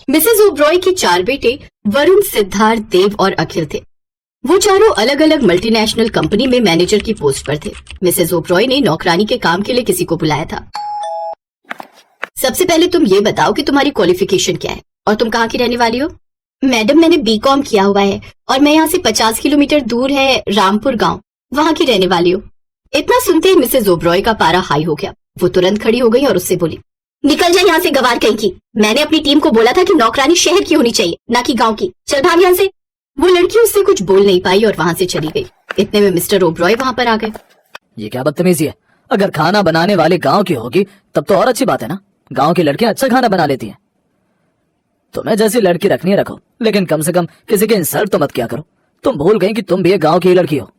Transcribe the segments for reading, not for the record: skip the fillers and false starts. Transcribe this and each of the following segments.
Mrs Oberoi के 4 बेटे वरुण, सिद्धार्थ, देव और अखिल थे। वो चारों अलग अलग मल्टीनेशनल कंपनी में मैनेजर की पोस्ट पर थे। मिसेज ओब्रॉय ने नौकरानी के काम के लिए किसी को बुलाया था। सबसे पहले तुम ये बताओ कि तुम्हारी क्वालिफिकेशन क्या है और तुम कहाँ की रहने वाली हो? मैडम, मैंने बीकॉम किया हुआ है और मैं यहाँ से 50 किलोमीटर दूर है रामपुर गांव, वहाँ की रहने वाली हूँ। इतना सुनते ही मिसेज ओब्रॉय का पारा हाई हो गया। वो तुरंत खड़ी हो गई और उससे बोली, निकल जा यहाँ से गवार कहीं की। मैंने अपनी टीम को बोला था कि नौकरानी शहर की होनी चाहिए, ना कि गांव की। चल भाग यहाँ से। वो लड़की उससे कुछ बोल नहीं पाई और वहाँ से चली गई। इतने में मिस्टर ओब्रॉय वहाँ पर आ गए। ये क्या बदतमीजी है? अगर खाना बनाने वाली गांव की होगी तब तो और अच्छी बात है ना। गांव की लड़कियां अच्छा खाना बना लेती हैं। तुम्हें जैसी लड़की रखनी है रखो, लेकिन कम से कम किसी के इंसल्ट तो मत किया करो। तुम भूल गई कि तुम भी एक गांव की लड़की हो।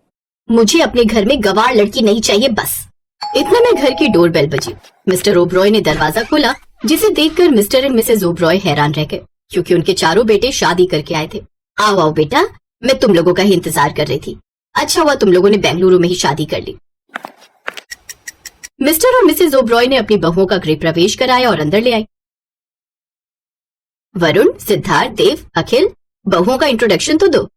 मुझे अपने घर में गवार लड़की नहीं चाहिए, बस। इतने में घर की डोरबेल बजी। मिस्टर ओब्रॉय ने दरवाजा खोला, जिसे देखकर मिस्टर एंड मिसेज ओब्रॉय हैरान रह गए, क्योंकि उनके चारों बेटे शादी करके आए थे। आओ आओ बेटा, मैं तुम लोगों का ही इंतजार कर रही थी। अच्छा हुआ तुम लोगों ने बेंगलुरु में ही शादी कर ली। मिस्टर और मिसेज ओब्रॉय ने अपनी बहुओं का गृह प्रवेश कराया और अंदर ले आई। वरुण, सिद्धार्थ, देव, अखिल, बहुओं का इंट्रोडक्शन तो दो।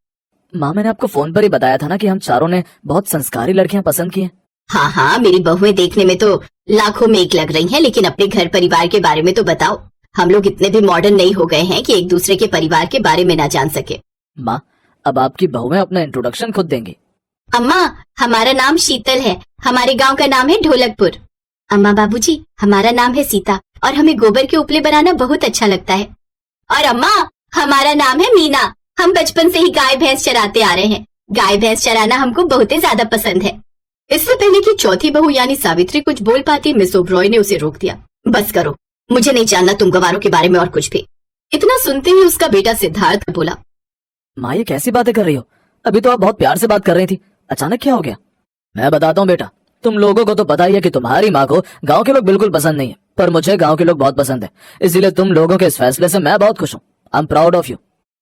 माँ, मैंने आपको फोन पर ही बताया था ना कि हम चारों ने बहुत संस्कारी लड़कियां पसंद की हैं। हाँ हाँ, मेरी बहुएं देखने में तो लाखों में एक लग रही हैं, लेकिन अपने घर परिवार के बारे में तो बताओ। हम लोग इतने भी मॉडर्न नहीं हो गए हैं कि एक दूसरे के परिवार के बारे में ना जान सके। माँ, अब आपकी बहुएं अपना इंट्रोडक्शन खुद देंगी। अम्मा, हमारा नाम शीतल है, हमारे गांव का नाम है ढोलकपुर। अम्मा बाबूजी, हमारा नाम है सीता और हमें गोबर के उपले बनाना बहुत अच्छा लगता है। और अम्मा, हमारा नाम है मीना, हम बचपन से ही गाय भैंस चराते आ रहे हैं। गाय भैंस चराना हमको बहुत ही ज्यादा पसंद है। इससे पहले कि चौथी बहू यानी सावित्री कुछ बोल पाती, मिस ओब्रॉय ने उसे रोक दिया। बस करो, मुझे नहीं जानना तुम गवारों के बारे में और कुछ भी। इतना सुनते ही उसका बेटा सिद्धार्थ बोला, माँ, ये कैसी बातें कर रही हो? अभी तो आप बहुत प्यार से बात कर रही थी, अचानक क्या हो गया? मैं बताता हूँ बेटा, तुम लोगों को तो पता ही है कि तुम्हारी माँ को गांव के लोग बिल्कुल पसंद नहीं है, पर मुझे गांव के लोग बहुत पसंद है। इसीलिए तुम लोगों के इस फैसले से मैं बहुत खुश हूँ। I am proud of you.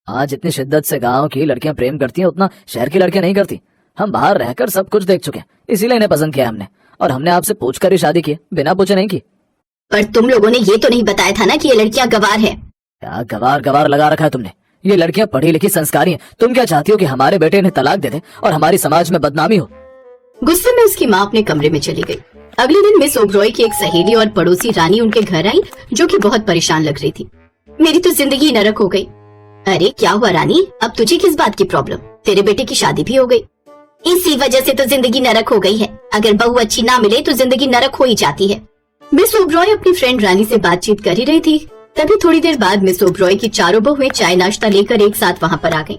आज जितनी शिद्दत से गांव की लड़कियां प्रेम करती हैं, उतना शहर की लड़कियां नहीं करती। हम बाहर रहकर सब कुछ देख चुके हैं, इसीलिए इन्हें पसंद किया हमने, और हमने आपसे पूछकर ही शादी की, बिना पूछे नहीं की। पर तुम लोगों ने ये तो नहीं बताया था ना कि ये लड़कियां गवार है। क्या गवार गवार लगा रखा है तुमने? ये लड़कियां पढ़ी लिखी संस्कारी हैं। तुम क्या चाहती हो कि हमारे बेटे इन्हें तलाक दे दे और हमारी समाज में बदनामी हो? गुस्से में उसकी माँ अपने कमरे में चली गई। अगले दिन मिस ओब्रॉय की एक सहेली और पड़ोसी रानी उनके घर आई, जो कि बहुत परेशान लग रही थी। मेरी तो जिंदगी नरक हो गई। अरे क्या हुआ रानी, अब तुझे किस बात की प्रॉब्लम? तेरे बेटे की शादी भी हो गई। इसी वजह से तो जिंदगी नरक हो गई है। अगर बहू अच्छी ना मिले तो जिंदगी नरक हो ही जाती है। मिस ओब्रॉय अपनी फ्रेंड रानी से बातचीत कर ही रही थी, तभी थोड़ी देर बाद मिस ओब्रॉय की चारों बहुएं चाय नाश्ता लेकर एक साथ वहाँ पर आ गयी।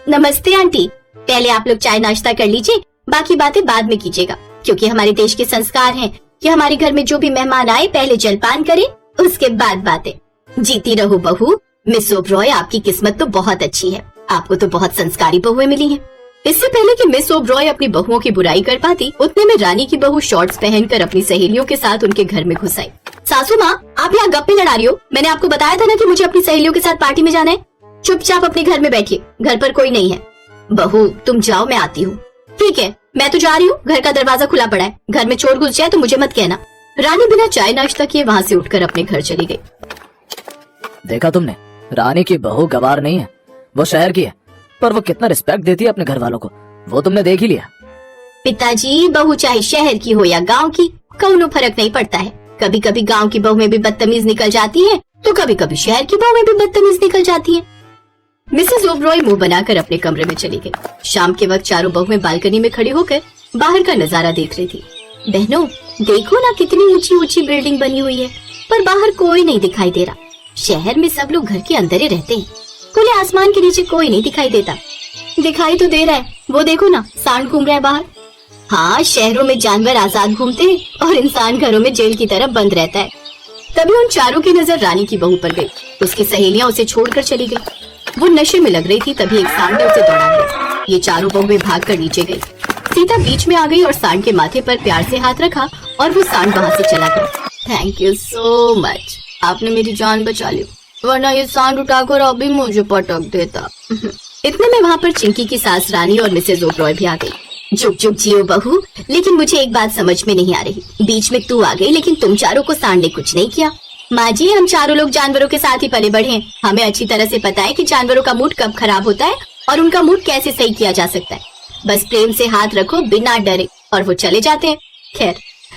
नमस्ते आंटी, पहले आप लोग चाय नाश्ता कर लीजिए, बाकी बातें बाद में कीजिएगा, क्योंकि हमारे देश के संस्कार हैं कि हमारे घर में जो भी मेहमान आए पहले जलपान करें, उसके बाद बातें। जीती रहो बहू। मिस ओब्रॉय, आपकी किस्मत तो बहुत अच्छी है, आपको तो बहुत संस्कारी बहुएं मिली हैं। इससे पहले कि मिस ओब्रॉय अपनी बहुओं की बुराई कर पाती, उतने में रानी की बहू शॉर्ट्स पहनकर अपनी सहेलियों के साथ उनके घर में घुस आई। सासू माँ, आप यहाँ गप्पे लड़ा रही हो? मैंने आपको बताया था ना कि मुझे अपनी सहेलियों के साथ पार्टी में जाना है। चुपचाप अपने घर में बैठिए, घर पर कोई नहीं है। बहू तुम जाओ, मैं आती हूँ। ठीक है, मैं तो जा रही हूँ, घर का दरवाजा खुला पड़ा है, घर में चोर घुस जाए तो मुझे मत कहना। रानी बिना चाय नाश्ता किए वहाँ से उठकर अपने घर चली गई। देखा तुमने, रानी की बहू गवार नहीं है, वो शहर की है, पर वो कितना रिस्पेक्ट देती है अपने घर वालों को, वो तुमने देख ही लिया। पिताजी, बहू चाहे शहर की हो या गांव की, कोई फर्क नहीं पड़ता है। कभी कभी गांव की बहू में भी बदतमीज निकल जाती है, तो कभी कभी शहर की बहू में भी बदतमीज निकल जाती है। मिसेस ओब्रॉय मुंह बनाकर अपने कमरे में चली गई। शाम के वक्त चारों बहुएं बालकनी में खड़ी होकर बाहर का नजारा देख रही थी। बहनों देखो ना, कितनी ऊंची ऊंची बिल्डिंग बनी हुई है, पर बाहर कोई नहीं दिखाई दे रहा। शहर में सब लोग घर के अंदर ही रहते हैं, खुले आसमान के नीचे कोई नहीं दिखाई देता। दिखाई तो दे रहा है, वो देखो ना, सांड घूम रहा है बाहर। हाँ, शहरों में जानवर आजाद घूमते हैं और इंसान घरों में जेल की तरह बंद रहता है। तभी उन चारों की नजर रानी की बहू पर गई। उसकी सहेलियां उसे छोड़कर चली गई। वो नशे में लग रही थी, तभी एक सांड ने उसे दौड़ा दिया। ये चारों बहुएं भागकर नीचे गई। सीता बीच में आ गई और सांड के माथे पर प्यार से हाथ रखा और वो सांड वहाँ से चला गया। थैंक यू सो मच, आपने मेरी जान बचा ली, वरना ये सांड उठाकर अभी मुझे पटक देता। इतने में वहाँ पर चिंकी की सास रानी और मिसेज ओब्रॉय भी आ गई। चुप चुप जियो बहू, लेकिन मुझे एक बात समझ में नहीं आ रही। बीच में तू आ गई, लेकिन तुम चारों को सांड ने कुछ नहीं किया। माँ जी, हम चारों लोग जानवरों के साथ ही पले बढ़े हैं। हमें अच्छी तरह से पता है कि जानवरों का मूड कब खराब होता है और उनका मूड कैसे सही किया जा सकता है। बस प्रेम से हाथ रखो बिना डरे और वो चले जाते हैं। खैर,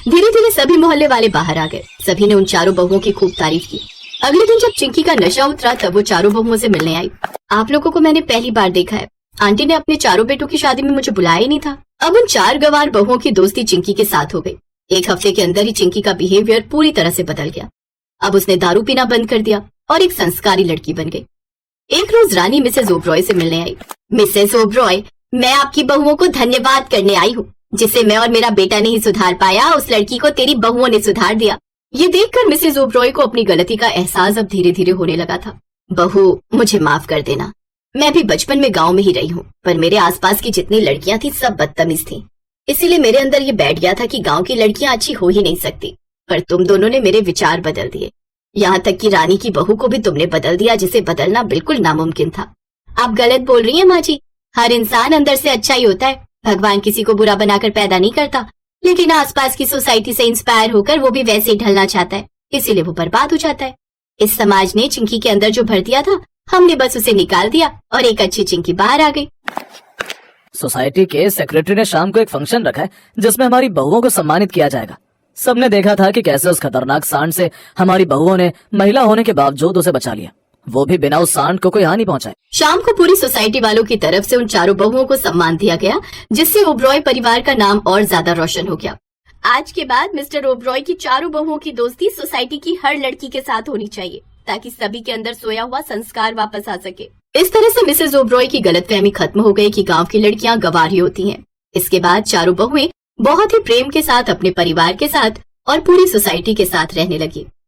धीरे धीरे सभी मोहल्ले वाले बाहर आ गए। सभी ने उन चारों बहुओं की खूब तारीफ की। अगले दिन जब चिंकी का नशा उतरा तब वो चारों बहुओं से मिलने आई। आप लोगों को मैंने पहली बार देखा है। आंटी ने अपने चारों बेटों की शादी में मुझे बुलाया ही नहीं था। अब उन 4 गंवार बहुओं की दोस्ती चिंकी के साथ हो गई। एक हफ्ते के अंदर ही चिंकी का बिहेवियर पूरी तरह से बदल गया। अब उसने दारू पीना बंद कर दिया और एक संस्कारी लड़की बन गई। एक रोज रानी मिसेस ओबरॉय से मिलने आई। मिसेस ओबरॉय, मैं आपकी बहुओं को धन्यवाद करने आई हूँ। जिसे मैं और मेरा बेटा नहीं सुधार पाया, उस लड़की को तेरी बहुओं ने सुधार दिया। ये देखकर मिसेस ओबरॉय को अपनी गलती का एहसास अब धीरे धीरे होने लगा था। बहू, मुझे माफ कर देना। मैं भी बचपन में गांव में ही रही हूँ, पर मेरे आसपास की जितनी लड़कियां थी सब बदतमीज थी। इसीलिए मेरे अंदर ये बैठ गया था कि गांव की लड़कियां अच्छी हो ही नहीं सकती। पर तुम दोनों ने मेरे विचार बदल दिए। यहाँ तक कि रानी की बहू को भी तुमने बदल दिया, जिसे बदलना बिल्कुल नामुमकिन था। आप गलत बोल रही हैं माँ जी। हर इंसान अंदर से अच्छा ही होता है। भगवान किसी को बुरा बनाकर पैदा नहीं करता, लेकिन आसपास की सोसाइटी से इंस्पायर होकर वो भी वैसे ही ढलना चाहता है, इसीलिए वो बर्बाद हो जाता है। इस समाज ने चिंकी के अंदर जो भर दिया था, हमने बस उसे निकाल दिया और एक अच्छी चिंकी बाहर आ गई। सोसाइटी के सेक्रेटरी ने शाम को एक फंक्शन रखा है जिसमें हमारी बहुओं को सम्मानित किया जाएगा। सबने देखा था कि कैसे उस खतरनाक सांड से हमारी बहुओं ने महिला होने के बावजूद उसे बचा लिया, वो भी बिना उस सांड को कोई हानि पहुंचाए। शाम को पूरी सोसाइटी वालों की तरफ से उन चारों बहुओं को सम्मान दिया गया, जिससे ओबरॉय परिवार का नाम और ज्यादा रोशन हो गया। आज के बाद मिस्टर ओबरॉय की चारों बहुओं की दोस्ती सोसाइटी की हर लड़की के साथ होनी चाहिए, ताकि सभी के अंदर सोया हुआ संस्कार वापस आ सके। इस तरह से मिसेस ओबरॉय की गलतफहमी खत्म हो गई कि गांव की लड़कियां गंवार ही होती हैं। इसके बाद चारों बहुएं बहुत ही प्रेम के साथ अपने परिवार के साथ और पूरी सोसाइटी के साथ रहने लगी।